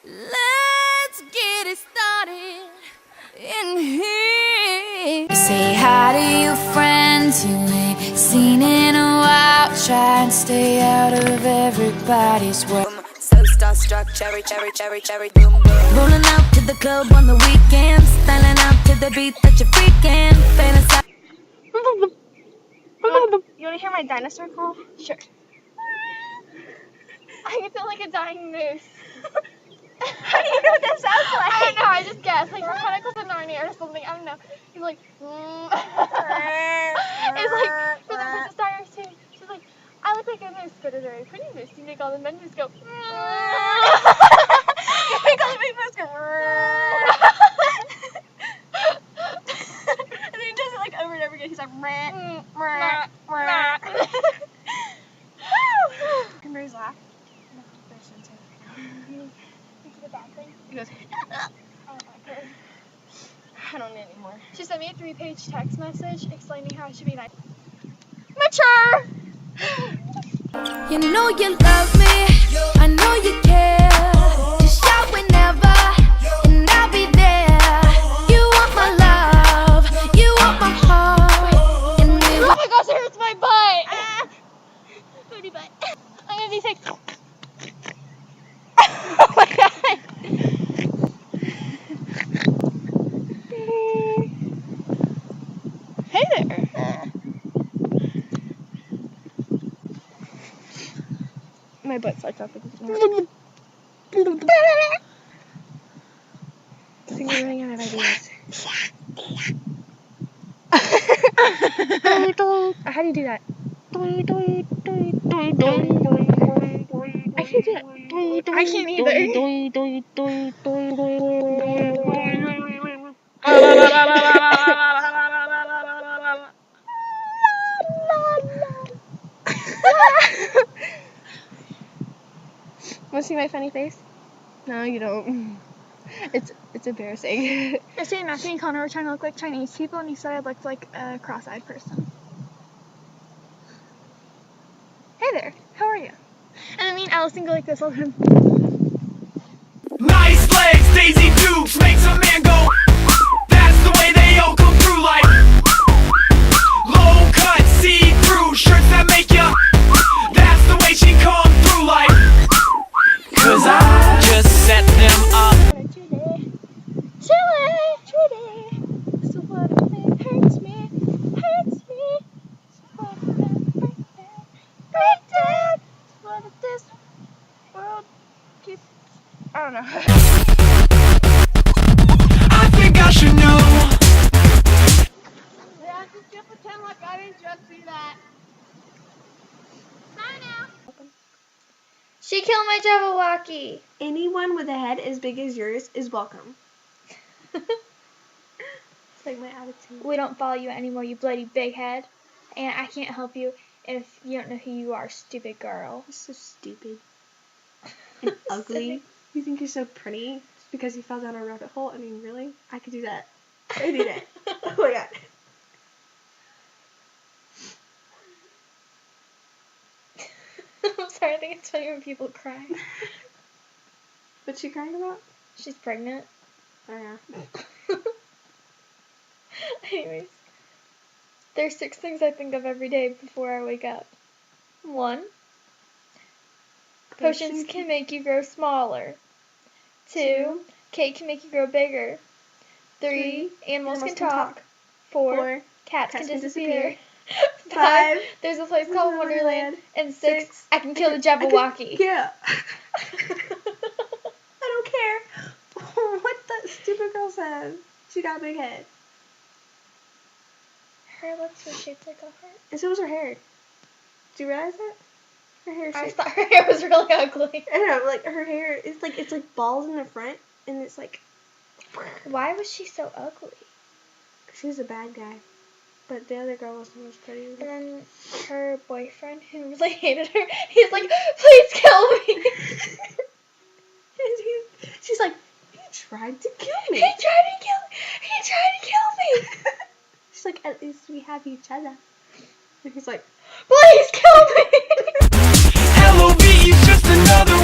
Let's get it started in here. Say hi to your friends you ain't seen in a while. Try and stay out of everybody's way. So starstruck, cherry, cherry, cherry, cherry, boom, boom. Rolling out to the club on the weekends, styling out to the beat that you're freaking. Fantasize. You want to hear my dinosaur call? Sure. I can sound like a dying moose. How do you know what that sounds like? I don't know, I just guessed. Like, Chronicles of Narnia or something. I don't know. He's like, it's like, for the Princess Diaries too. She's like, I look like a moose, but a very pretty moose. You make all the men moose go, You make all the big moose go, And then he does it like over and over again. He's like, Kimberly's laugh. He goes, I don't need anymore. She sent me a 3-page text message explaining how I should be nice. Mature! You know you love me, I know you care. Just shout whenever, and I'll be there. You want my love, you want my heart, and we Oh my gosh, it hurts my butt! Booty butt. I'm gonna do 6. Oh my god! Hey there! My butt sucks up. I think we're running out of ideas. How do you do that? I can't do that. I can't either. Want to see my funny face? No, you don't. It's embarrassing. Yesterday, Matthew and Connor were trying to look like Chinese people, and he said I looked like a cross-eyed person. Hey there, how are you? And then me and Allison go like this all the time. Nice legs, Daisy Dukes, makes a man go. That's the way they all come through, like low cut, see through shirts that make ya. That's the way she come through, like. Cause I just set them up. Chili. So what if it hurts me? So what if it break down? So what if this world keeps, I don't know. I think I should know. Yeah, just gonna pretend like I didn't just see that. Bye now. She killed my Jabberwocky. Anyone with a head as big as yours is welcome. It's like my attitude. We don't follow you anymore, you bloody big head. And I can't help you if you don't know who you are, stupid girl. You're so stupid. And ugly. You think you're so pretty just because you fell down a rabbit hole? I mean, really? I could do that. I do that. Oh my god. I'm sorry, I think it's funny when people cry. What's she crying about? She's pregnant. Oh yeah. Anyways, there's 6 things I think of every day before I wake up. 1. Potions can make you grow smaller. 2. Cake can make you grow bigger. 3. Animals can talk. 4. Cats can disappear. 5. There's a place called Wonderland. And 6. I can kill the Jabberwocky. Yeah. I don't care what that stupid girl says. She got a big head. Her lips were shaped like a heart. And so was her hair. Did you realize that? Her hair is I shaped. thought her hair was really ugly. I know, like her hair is like it's like balls in the front, and it's like. Why was she so ugly? She was a bad guy, but the other girl was the most pretty. And then her boyfriend, who really hated her, he's like, please kill me. And she's like, he tried to kill me. He tried to kill me. She's like, at least we have each other. And he's like, please kill me. LOV is just another